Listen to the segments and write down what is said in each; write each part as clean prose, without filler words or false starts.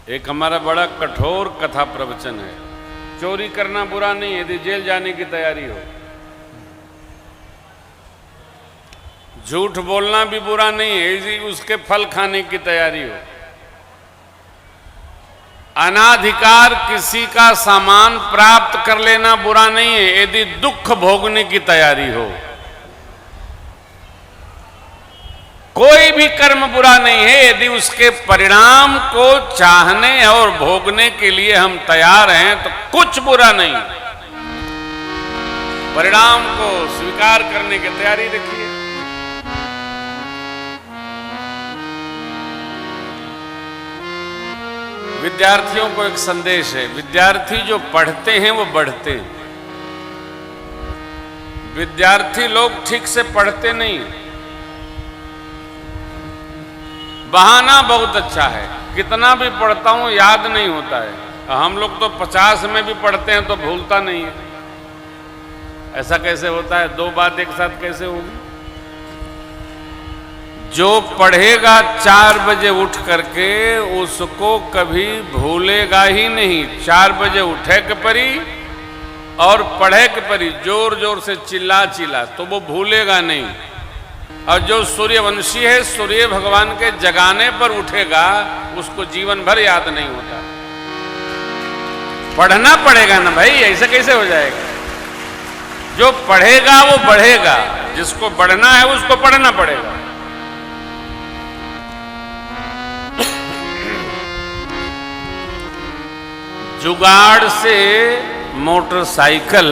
एक हमारा बड़ा कठोर कथा प्रवचन है। चोरी करना बुरा नहीं है यदि जेल जाने की तैयारी हो। झूठ बोलना भी बुरा नहीं है यदि उसके फल खाने की तैयारी हो। अनाधिकार किसी का सामान प्राप्त कर लेना बुरा नहीं है यदि दुख भोगने की तैयारी हो। कोई भी कर्म बुरा नहीं है यदि उसके परिणाम को चाहने और भोगने के लिए हम तैयार हैं तो कुछ बुरा नहीं। परिणाम को स्वीकार करने की तैयारी रखिए। विद्यार्थियों को एक संदेश है। विद्यार्थी जो पढ़ते हैं वो बढ़ते हैं। विद्यार्थी लोग ठीक से पढ़ते नहीं। बहाना बहुत अच्छा है, कितना भी पढ़ता हूं याद नहीं होता है। हम लोग तो 50 में भी पढ़ते हैं तो भूलता नहीं है। ऐसा कैसे होता है? दो बात एक साथ कैसे होगी? जो पढ़ेगा 4 बजे उठ करके उसको कभी भूलेगा ही नहीं। 4 बजे उठे के परी और पढ़े के परी, जोर जोर से चिल्ला चिल्ला, तो वो भूलेगा नहीं। और जो सूर्यवंशी है, सूर्य भगवान के जगाने पर उठेगा उसको जीवन भर याद नहीं होता। पढ़ना पड़ेगा ना भाई, ऐसा कैसे हो जाएगा? जो पढ़ेगा वो बढ़ेगा, जिसको बढ़ना है उसको पढ़ना पड़ेगा। जुगाड़ से मोटरसाइकिल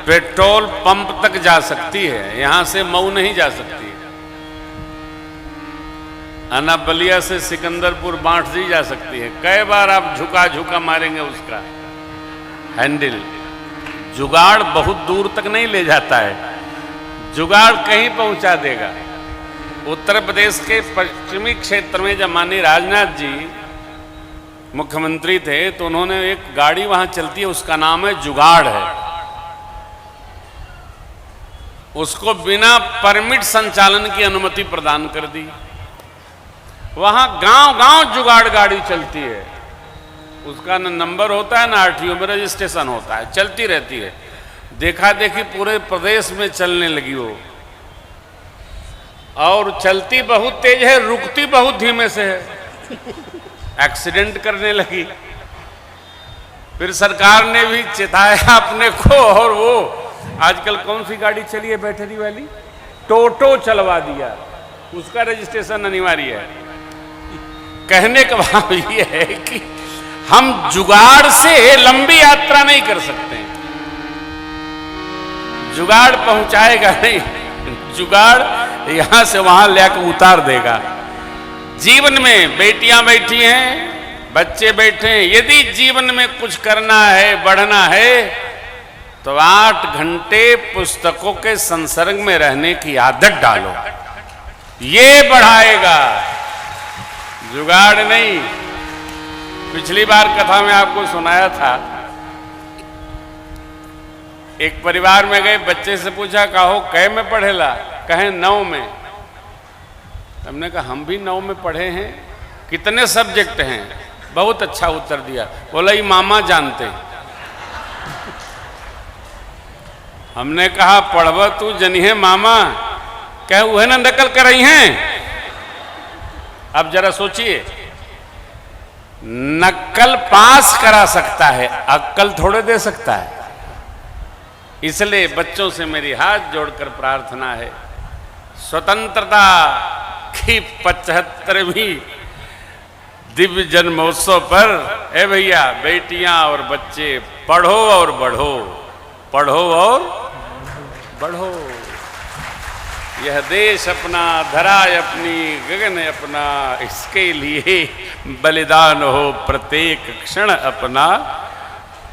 पेट्रोल पंप तक जा सकती है, यहां से मऊ नहीं जा सकती। अनाबलिया से सिकंदरपुर बांटजी जा सकती है। कई बार आप झुका झुका मारेंगे उसका हैंडल। जुगाड़ बहुत दूर तक नहीं ले जाता है, जुगाड़ कहीं पहुंचा देगा। उत्तर प्रदेश के पश्चिमी क्षेत्र में जब माननीय राजनाथ जी मुख्यमंत्री थे तो उन्होंने एक गाड़ी वहां चलती है, उसका नाम है जुगाड़ है। उसको बिना परमिट संचालन की अनुमति प्रदान कर दी। वहां गांव गांव जुगाड़ गाड़ी चलती है। उसका न नंबर होता है ना आरटीओ में रजिस्ट्रेशन होता है, चलती रहती है। देखा देखी पूरे प्रदेश में चलने लगी वो, और चलती बहुत तेज है, रुकती बहुत धीमे से है। एक्सीडेंट करने लगी। फिर सरकार ने भी चेताया अपने को, और वो आजकल कौन सी गाड़ी चली है बैटरी वाली, टोटो चलवा दिया। उसका रजिस्ट्रेशन अनिवार्य है। कहने का भाव ये है कि हम जुगाड़ से लंबी यात्रा नहीं कर सकते। जुगाड़ पहुंचाएगा नहीं, जुगाड़ यहां से वहां लेकर उतार देगा। जीवन में बेटियां बैठी हैं, बच्चे बैठे हैं, यदि जीवन में कुछ करना है, बढ़ना है, तो 8 घंटे पुस्तकों के संसर्ग में रहने की आदत डालो। ये बढ़ाएगा, जुगाड़ नहीं। पिछली बार कथा में आपको सुनाया था, एक परिवार में गए, बच्चे से पूछा कहो कै में पढ़ेला? कहे 9 में। हमने कहा हम भी 9 में पढ़े हैं। कितने सब्जेक्ट हैं? बहुत अच्छा उत्तर दिया। बोला ये मामा जानते हैं। हमने कहा पढ़वा तू जनिहे मामा, कहे वह ना नकल कर रही हैं। अब जरा सोचिए, नकल पास करा सकता है, अक्कल थोड़े दे सकता है। इसलिए बच्चों से मेरी हाथ जोड़कर प्रार्थना है, स्वतंत्रता की 75वीं दिव्य जन्मोत्सव पर ए भैया बेटियां और बच्चे पढ़ो और बढ़ो, पढ़ो और बढ़ो। यह देश अपना, धरा अपनी, गगन अपना, इसके लिए बलिदान हो प्रत्येक क्षण अपना,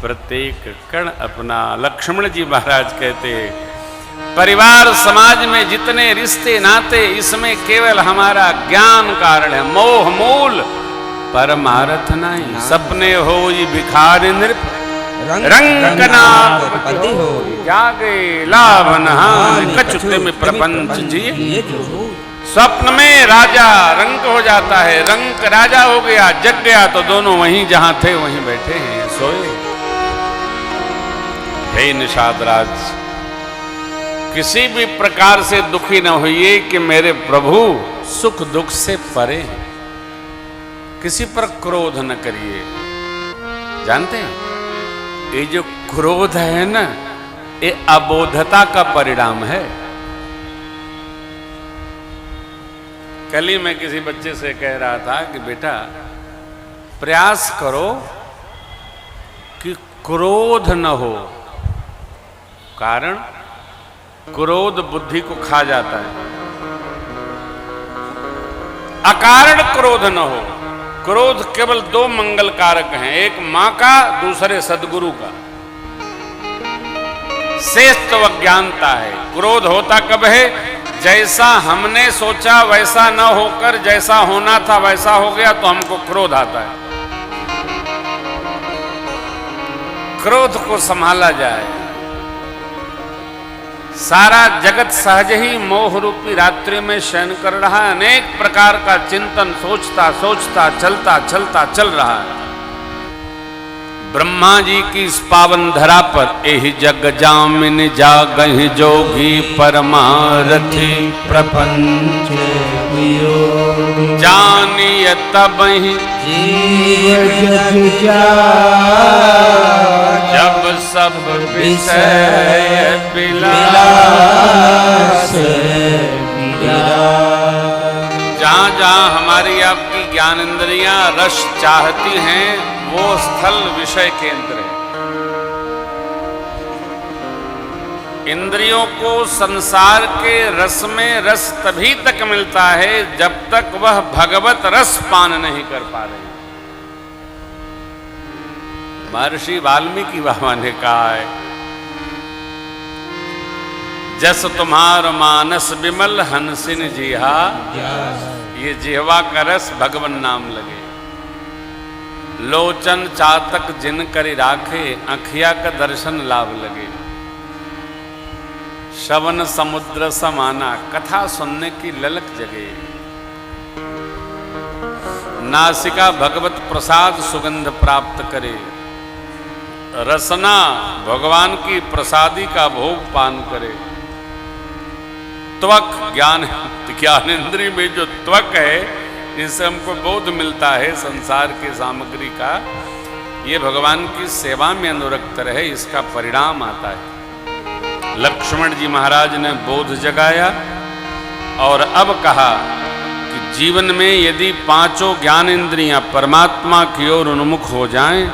प्रत्येक कण अपना। लक्ष्मण जी महाराज कहते परिवार समाज में जितने रिश्ते नाते, इसमें केवल हमारा ज्ञान कारण है, मोह मूल परमार्थ नहीं। सपने हो ये भिखारी नृप रंगना जागे लाभ नहान, कछुते में प्रपंच जी स्वप्न में राजा रंक हो जाता है, रंक राजा हो गया, जग गया तो दोनों वहीं जहां थे वहीं बैठे हैं, सोए। हे निषाद राज, किसी भी प्रकार से दुखी न होइए कि मेरे प्रभु सुख दुख से परे हैं। किसी पर क्रोध न करिए। जानते हैं ये जो क्रोध है ना, ये अबोधता का परिणाम है। कल ही मैं किसी बच्चे से कह रहा था कि बेटा प्रयास करो कि क्रोध न हो। कारण क्रोध बुद्धि को खा जाता है। अकारण क्रोध न हो। क्रोध केवल दो मंगल कारक हैं, एक मां का, दूसरे सदगुरु का। शेष तो अज्ञानता है। क्रोध होता कब है? जैसा हमने सोचा वैसा न होकर जैसा होना था वैसा हो गया तो हमको क्रोध आता है। क्रोध को संभाला जाए। सारा जगत सहज ही मोह रूपी रात्रि में शयन कर रहा है। अनेक प्रकार का चिंतन सोचता सोचता चलता चलता चल रहा है। ब्रह्मा जी की इस पावन धरा पर एहि जग जामिन जागहि जोगी परमारथी प्रपंच जानिय तबहि जब सब विषय विलास। जहाँ जहाँ हमारी आपकी ज्ञानेंद्रियां रस चाहती हैं वो स्थल विषय केंद्र है। इंद्रियों को संसार के रस में रस तभी तक मिलता है जब तक वह भगवत रस पान नहीं कर पा रहे। महर्षि वाल्मीकि बाबा ने कहा है, जस तुम्हार मानस विमल हंसिन जिहा, ये जिहवा का रस भगवन नाम लगे। लोचन चातक जिन करि राखे, अखिया का दर्शन लाभ लगे। श्रवण समुद्र समाना, कथा सुनने की ललक जगे। नासिका भगवत प्रसाद सुगंध प्राप्त करे। रसना भगवान की प्रसादी का भोग पान करे। त्वक ज्ञानेंद्रिय में जो त्वक है, इससे हमको बोध मिलता है संसार की सामग्री का, ये भगवान की सेवा में अनुरक्त रहे, इसका परिणाम आता है। लक्ष्मण जी महाराज ने बोध जगाया और अब कहा कि जीवन में यदि पांचों ज्ञानेंद्रियां परमात्मा की ओर उन्मुख हो जाएं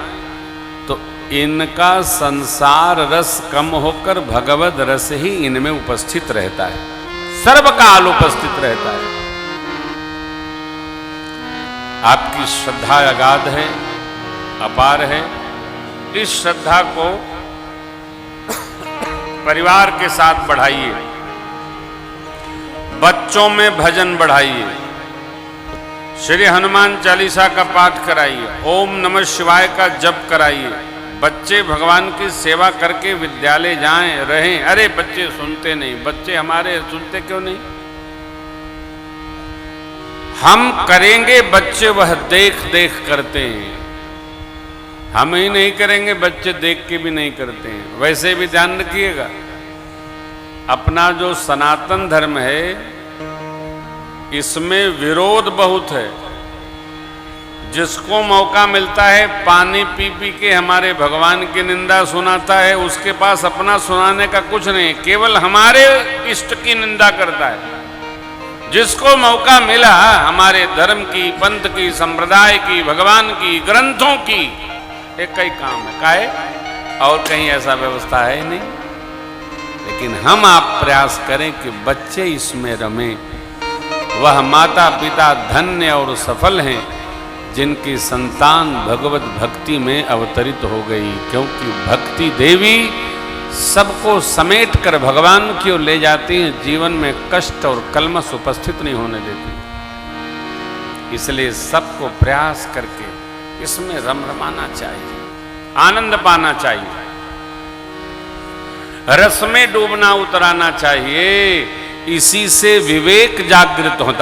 तो इनका संसार रस कम होकर भगवद रस ही इनमें उपस्थित रहता है, सर्वकाल उपस्थित रहता है। आपकी श्रद्धा अगाध है, अपार है। इस श्रद्धा को परिवार के साथ बढ़ाइए। बच्चों में भजन बढ़ाइए। श्री हनुमान चालीसा का पाठ कराइए। ओम नमः शिवाय का जप कराइए। बच्चे भगवान की सेवा करके विद्यालय जाएं, रहें। अरे बच्चे सुनते नहीं, बच्चे हमारे सुनते क्यों नहीं? हम करेंगे, बच्चे वह देख देख करते हैं। हम ही नहीं करेंगे, बच्चे देख के भी नहीं करते हैं। वैसे भी ध्यान रखिएगा, अपना जो सनातन धर्म है इसमें विरोध बहुत है। जिसको मौका मिलता है पानी पी पी के हमारे भगवान की निंदा सुनाता है, उसके पास अपना सुनाने का कुछ नहीं, केवल हमारे इष्ट की निंदा करता है। जिसको मौका मिला हमारे धर्म की, पंथ की, संप्रदाय की, भगवान की, ग्रंथों की, एक ही काम है, काहे और कहीं ऐसा व्यवस्था है नहीं। लेकिन हम आप प्रयास करें कि बच्चे इसमें रमें। वह माता पिता धन्य और सफल हैं जिनकी संतान भगवत भक्ति में अवतरित हो गई, क्योंकि भक्ति देवी सबको समेट कर भगवान की ओर ले जाती है, जीवन में कष्ट और कलमश उपस्थित नहीं होने देती। इसलिए सबको प्रयास करके इसमें रमरमाना चाहिए, आनंद पाना चाहिए, रस में डूबना उतराना चाहिए। इसी से विवेक जागृत होता।